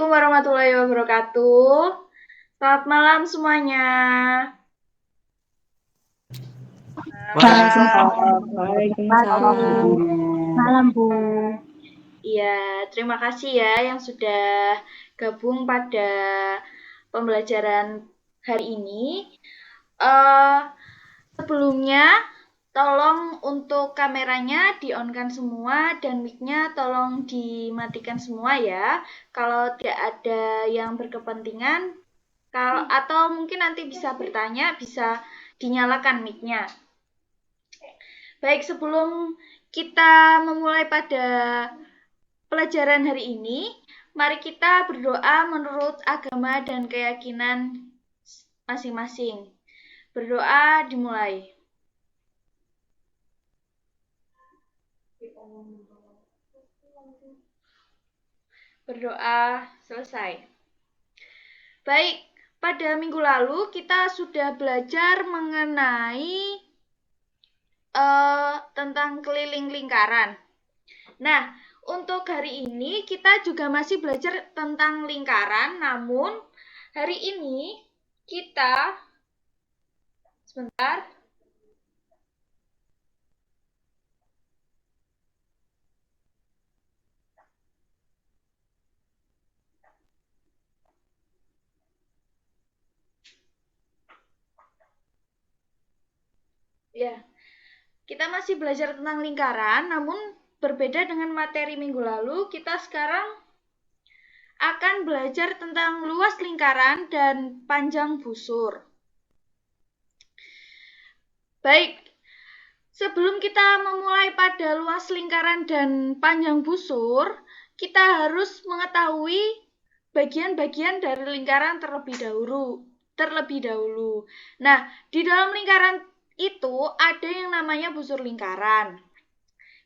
Assalamualaikum warahmatullahi wabarakatuh. Selamat malam semuanya. Waalaikumsalam. Malam, Bu. Iya, terima kasih ya yang sudah gabung pada pembelajaran hari ini. Sebelumnya, tolong untuk kameranya di-on-kan semua dan mic-nya tolong dimatikan semua ya. Kalau tidak ada yang berkepentingan, atau mungkin nanti bisa bertanya, bisa dinyalakan mic-nya. Baik, sebelum kita memulai pada pelajaran hari ini, mari kita berdoa menurut agama dan keyakinan masing-masing. Berdoa dimulai. Berdoa selesai. Baik, pada minggu lalu kita sudah belajar mengenai tentang keliling lingkaran. Nah, untuk hari ini kita juga masih belajar tentang lingkaran, namun hari ini kita sebentar. Ya, kita masih belajar tentang lingkaran, namun berbeda dengan materi minggu lalu, kita sekarang akan belajar tentang luas lingkaran dan panjang busur. Baik, sebelum kita memulai pada luas lingkaran dan panjang busur, kita harus mengetahui bagian-bagian dari lingkaran terlebih dahulu. Nah, di dalam lingkaran itu ada yang namanya busur lingkaran.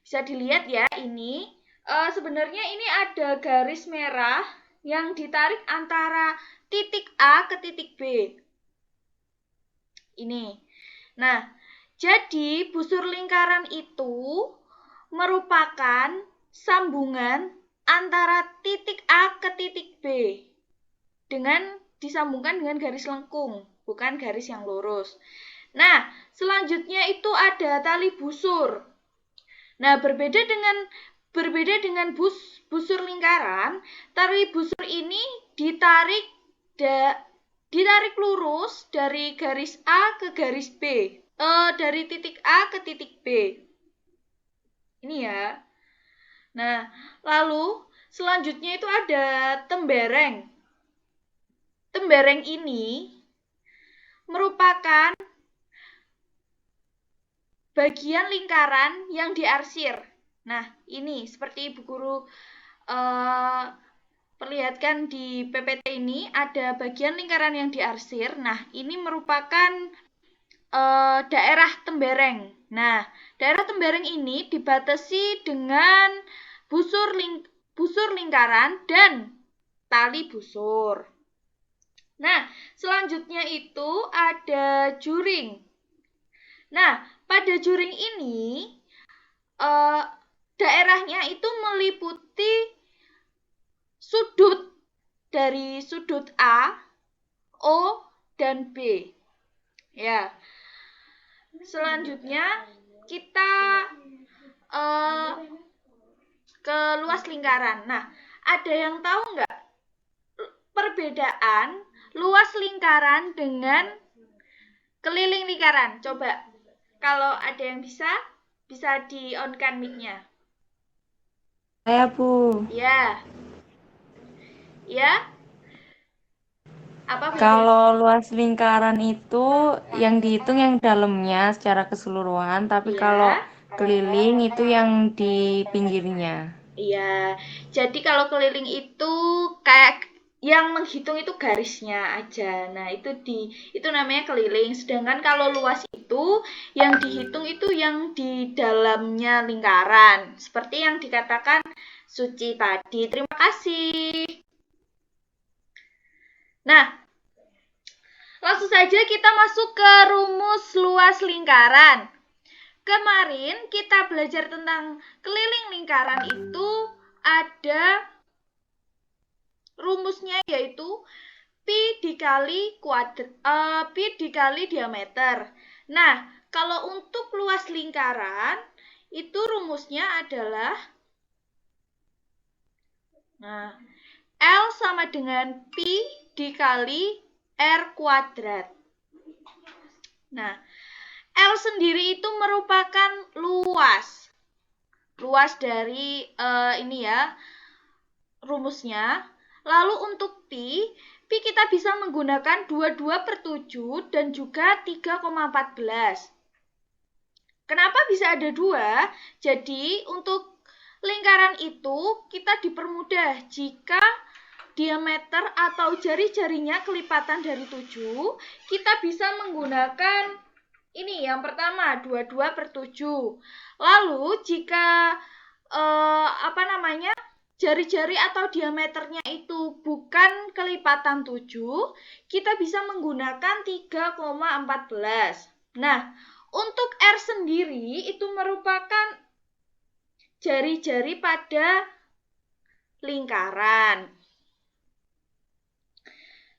Bisa dilihat ya, ini sebenarnya ini ada garis merah yang ditarik antara titik A ke titik B. Ini. Nah, jadi busur lingkaran itu merupakan sambungan antara titik A ke titik B dengan disambungkan dengan garis lengkung, bukan garis yang lurus. Nah, selanjutnya itu ada tali busur. Nah, berbeda dengan busur lingkaran, tali busur ini ditarik lurus dari garis A ke garis B. Dari titik A ke titik B. Ini ya. Nah, lalu selanjutnya itu ada tembereng. Tembereng ini merupakan bagian lingkaran yang diarsir. Nah, ini seperti Ibu Guru perlihatkan di PPT ini ada bagian lingkaran yang diarsir. Nah, ini merupakan daerah tembereng. Nah, daerah tembereng ini dibatasi dengan busur lingkaran dan tali busur. Nah, selanjutnya itu ada juring. Nah, pada juring ini daerahnya itu meliputi sudut dari sudut A, O, dan B. Ya. Selanjutnya kita ke luas lingkaran. Nah, ada yang tahu nggak perbedaan luas lingkaran dengan keliling lingkaran? Coba, kalau ada yang bisa di-on-kan mic-nya. Saya, Bu. Ya. Ya? Apa Kalau luas lingkaran itu yang dihitung yang dalamnya secara keseluruhan, tapi kalau keliling itu yang di pinggirnya. Iya. Jadi kalau keliling itu kayak yang menghitung itu garisnya aja. Nah, itu namanya keliling. Sedangkan kalau luas itu yang dihitung itu yang di dalamnya lingkaran. Seperti yang dikatakan Suci tadi. Terima kasih. Nah, langsung saja kita masuk ke rumus luas lingkaran. Kemarin kita belajar tentang keliling lingkaran itu ada rumusnya yaitu pi dikali diameter. Nah, kalau untuk luas lingkaran itu rumusnya adalah L sama dengan pi dikali R kuadrat. Nah, L sendiri itu merupakan luas dari ini ya rumusnya. Lalu untuk pi kita bisa menggunakan 22/7 dan juga 3,14. Kenapa bisa ada 2? Jadi untuk lingkaran itu kita dipermudah jika diameter atau jari-jarinya kelipatan dari 7, kita bisa menggunakan ini yang pertama 22/7. Lalu jika jari-jari atau diameternya itu bukan kelipatan 7, kita bisa menggunakan 3,14. Nah, untuk R sendiri itu merupakan jari-jari pada lingkaran.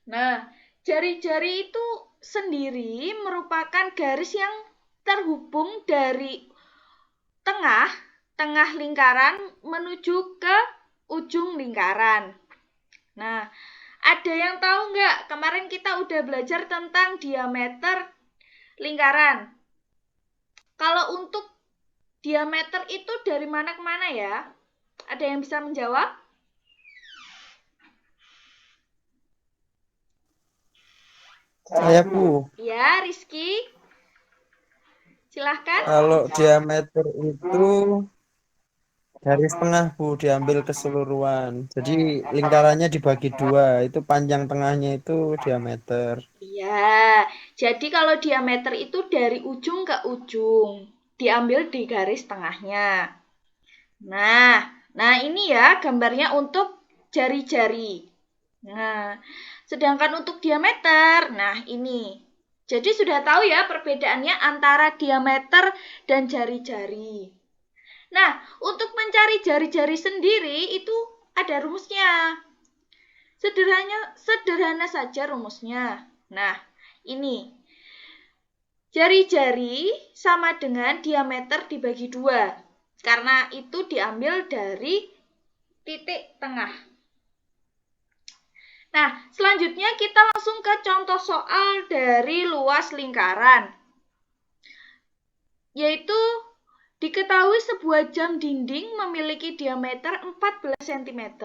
Nah, jari-jari itu sendiri merupakan garis yang terhubung dari tengah lingkaran menuju ke ujung lingkaran. Nah, ada yang tahu nggak? Kemarin kita udah belajar tentang diameter lingkaran. Kalau untuk diameter itu dari mana ke mana ya? Ada yang bisa menjawab? Saya, Bu. Ya, Rizky. Silahkan. Kalau diameter itu garis tengah, Bu, diambil keseluruhan. Jadi lingkarannya dibagi 2, itu panjang tengahnya itu diameter. Iya, jadi kalau diameter itu dari ujung ke ujung, diambil di garis tengahnya. Nah ini ya gambarnya untuk jari-jari. Nah, sedangkan untuk diameter, nah ini. Jadi sudah tahu ya perbedaannya antara diameter dan jari-jari. Nah, untuk mencari jari-jari sendiri itu ada rumusnya. Sederhana saja rumusnya. Nah, ini. Jari-jari sama dengan diameter dibagi 2. Karena itu diambil dari titik tengah. Nah, selanjutnya kita langsung ke contoh soal dari luas lingkaran. Yaitu diketahui sebuah jam dinding memiliki diameter 14 cm.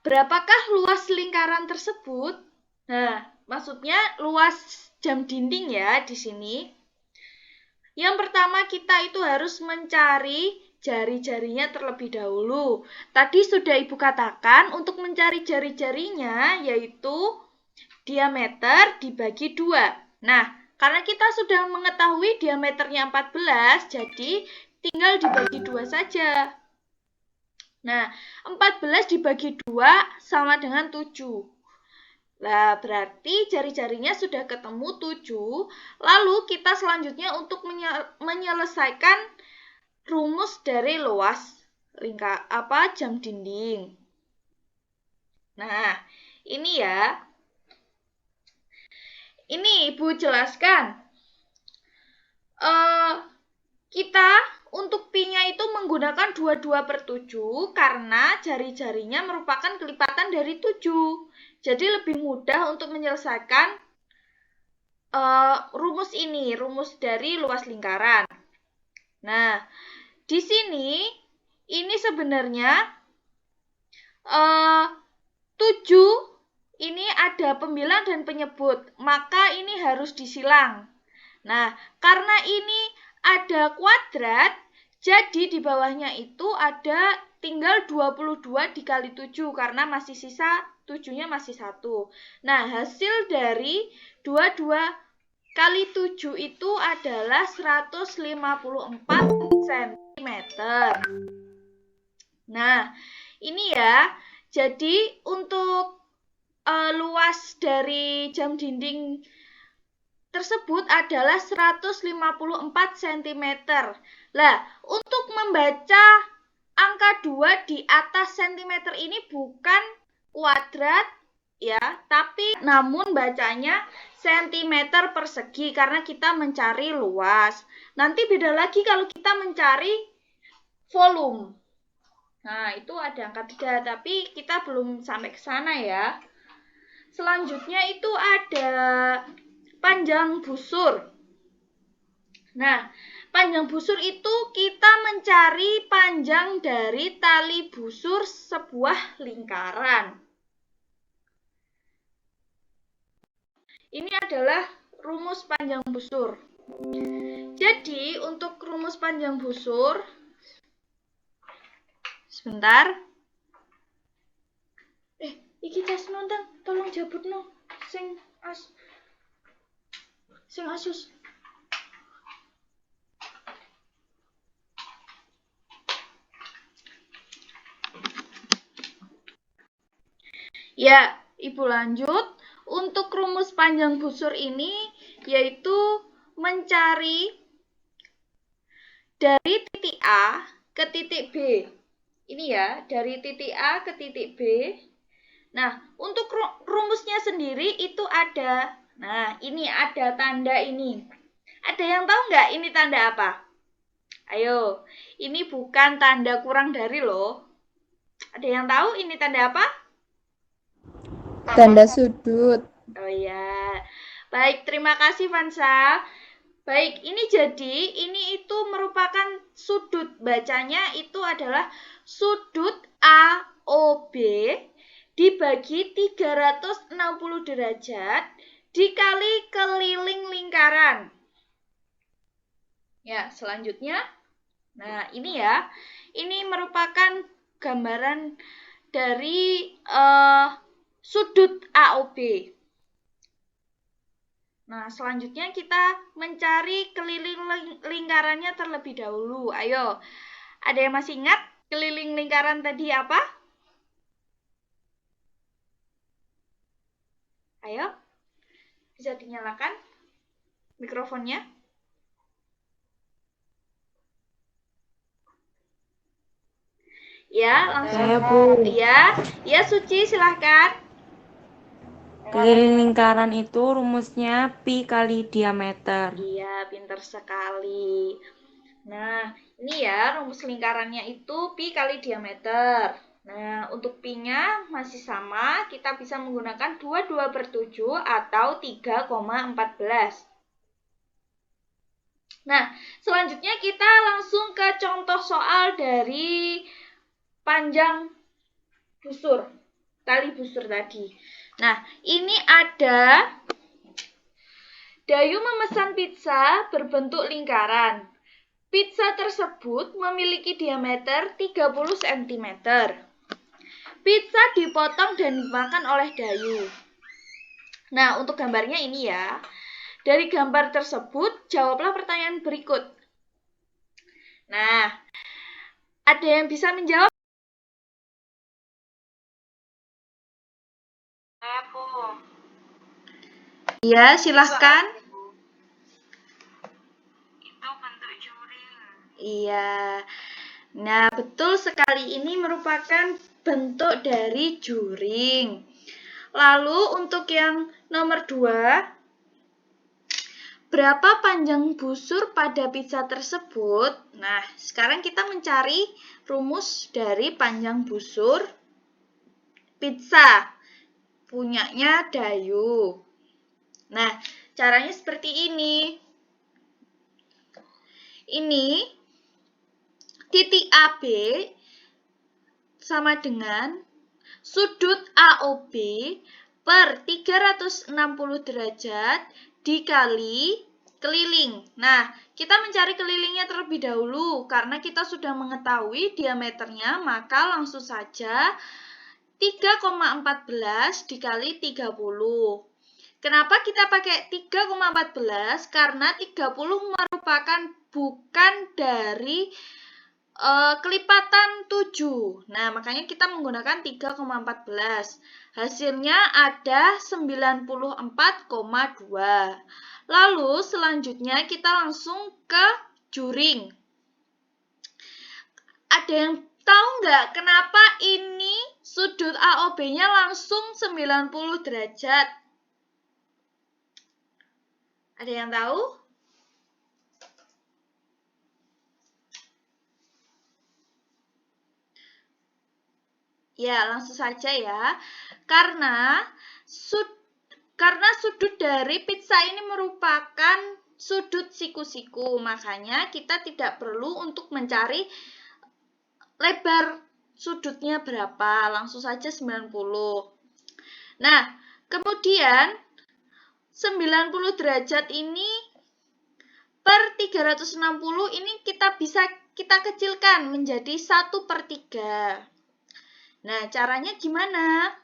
Berapakah luas lingkaran tersebut? Nah, maksudnya luas jam dinding ya di sini. Yang pertama kita itu harus mencari jari-jarinya terlebih dahulu. Tadi sudah Ibu katakan untuk mencari jari-jarinya yaitu diameter dibagi 2. Nah, karena kita sudah mengetahui diameternya 14, jadi tinggal dibagi 2 saja. Nah, 14 dibagi 2 sama dengan 7. Nah, berarti jari-jarinya sudah ketemu 7. Lalu kita selanjutnya untuk menyelesaikan rumus dari luas jam dinding. Nah, ini ya. Ini Ibu jelaskan. Kita untuk pi-nya itu menggunakan 22/7 karena jari-jarinya merupakan kelipatan dari 7. Jadi lebih mudah untuk menyelesaikan rumus ini, rumus dari luas lingkaran. Nah, di sini ini sebenarnya 7 ini ada pembilang dan penyebut, maka ini harus disilang. Nah, karena ini ada kuadrat, jadi di bawahnya itu ada tinggal 22 dikali 7 karena masih sisa 7-nya masih 1. Nah, hasil dari 22 kali 7 itu adalah 154 cm. Nah, ini ya. Jadi untuk luas dari jam dinding tersebut adalah 154 cm. Lah, untuk membaca angka 2 di atas cm ini bukan kuadrat ya, tapi namun bacanya sentimeter persegi karena kita mencari luas. Nanti beda lagi kalau kita mencari volume. Nah, itu ada angka 3, tapi kita belum sampai ke sana ya. Selanjutnya itu ada panjang busur. Nah, panjang busur itu kita mencari panjang dari tali busur sebuah lingkaran. Ini adalah rumus panjang busur. Jadi, untuk rumus panjang busur, sebentar. Iki cas nonton, tolong jabut no. Sing asus. Ya, Ibu lanjut. Untuk rumus panjang busur ini yaitu mencari dari titik A ke titik B. Ini ya, dari titik A ke titik B. Nah, untuk rumusnya sendiri itu ada. Nah, ini ada tanda ini. Ada yang tahu nggak ini tanda apa? Ayo, ini bukan tanda kurang dari loh. Ada yang tahu ini tanda apa? Tanda sudut. Oh ya. Baik, terima kasih Vansa. Baik, ini itu merupakan sudut. Bacanya itu adalah sudut AOB dibagi 360 derajat dikali keliling lingkaran. Ya, selanjutnya. Nah, ini ya. Ini merupakan gambaran dari sudut AOB. Nah, selanjutnya kita mencari keliling lingkarannya terlebih dahulu. Ayo, ada yang masih ingat keliling lingkaran tadi apa? Ayo, bisa dinyalakan mikrofonnya. Ya, langsung. Saya, Bu. Ya, Suci, silahkan. Keliling lingkaran itu rumusnya pi kali diameter. Iya, pintar sekali. Nah, ini ya rumus lingkarannya itu pi kali diameter. Nah, untuk pi-nya masih sama, kita bisa menggunakan 22/7 atau 3,14. Nah, selanjutnya kita langsung ke contoh soal dari panjang busur, tali busur tadi. Nah, ini ada Dayu memesan pizza berbentuk lingkaran. Pizza tersebut memiliki diameter 30 cm. Pizza dipotong dan dimakan oleh Dayu. Nah, untuk gambarnya ini ya. Dari gambar tersebut, jawablah pertanyaan berikut. Nah, ada yang bisa menjawab? Ya, silahkan. Itu bentuk juring. Iya. Nah, betul sekali, ini merupakan bentuk dari juring. Lalu untuk yang nomor 2, berapa panjang busur pada pizza tersebut? Nah, sekarang kita mencari rumus dari panjang busur pizza punyanya Dayu. Nah, caranya seperti ini. Ini titik AB sama dengan sudut AOB per 360 derajat dikali keliling. Nah, kita mencari kelilingnya terlebih dahulu. Karena kita sudah mengetahui diameternya, maka langsung saja 3,14 dikali 30. Kenapa kita pakai 3,14? Karena 30 merupakan bukan dari kelipatan 7. Nah, makanya kita menggunakan 3,14. Hasilnya ada 94,2. Lalu selanjutnya kita langsung ke juring. Ada yang tahu nggak kenapa ini sudut AOB-nya langsung 90 derajat. Ada yang tahu? Ya, langsung saja ya. Karena sudut dari pizza ini merupakan sudut siku-siku, makanya kita tidak perlu untuk mencari lebar sudutnya berapa, langsung saja 90. Nah, kemudian 90 derajat ini per 360 ini kita kecilkan menjadi 1/3. Nah, caranya gimana?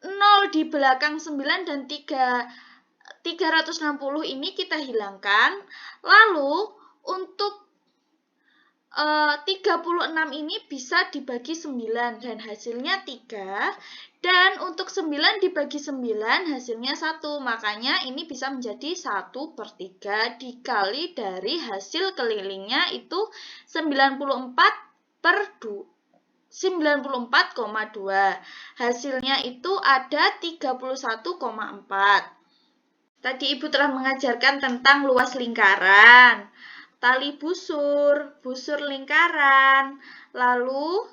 0 di belakang 9 dan 360 ini kita hilangkan. Lalu untuk 36 ini bisa dibagi 9 dan hasilnya 3. Dan untuk 9 dibagi 9 hasilnya 1. Makanya ini bisa menjadi 1/3 dikali dari hasil kelilingnya itu 94,2. Hasilnya itu ada 31,4. Tadi Ibu telah mengajarkan tentang luas lingkaran, tali busur, busur lingkaran, lalu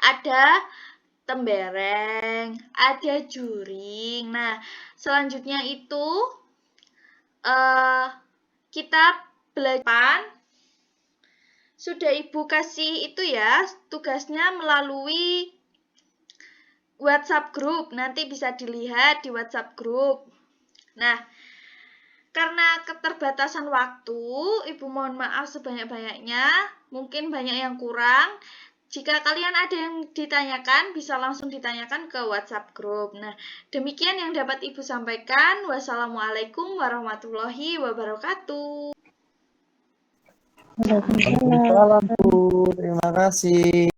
ada tembereng, ada juring. Nah, selanjutnya itu kita belajar. Sudah Ibu kasih itu ya, tugasnya melalui WhatsApp group. Nanti bisa dilihat di WhatsApp group. Nah, karena keterbatasan waktu, Ibu mohon maaf sebanyak-banyaknya. Mungkin banyak yang kurang. Jika kalian ada yang ditanyakan, bisa langsung ditanyakan ke WhatsApp group. Nah, demikian yang dapat Ibu sampaikan. Wassalamualaikum warahmatullahi wabarakatuh. Waalaikumsalam, Bu. Terima kasih.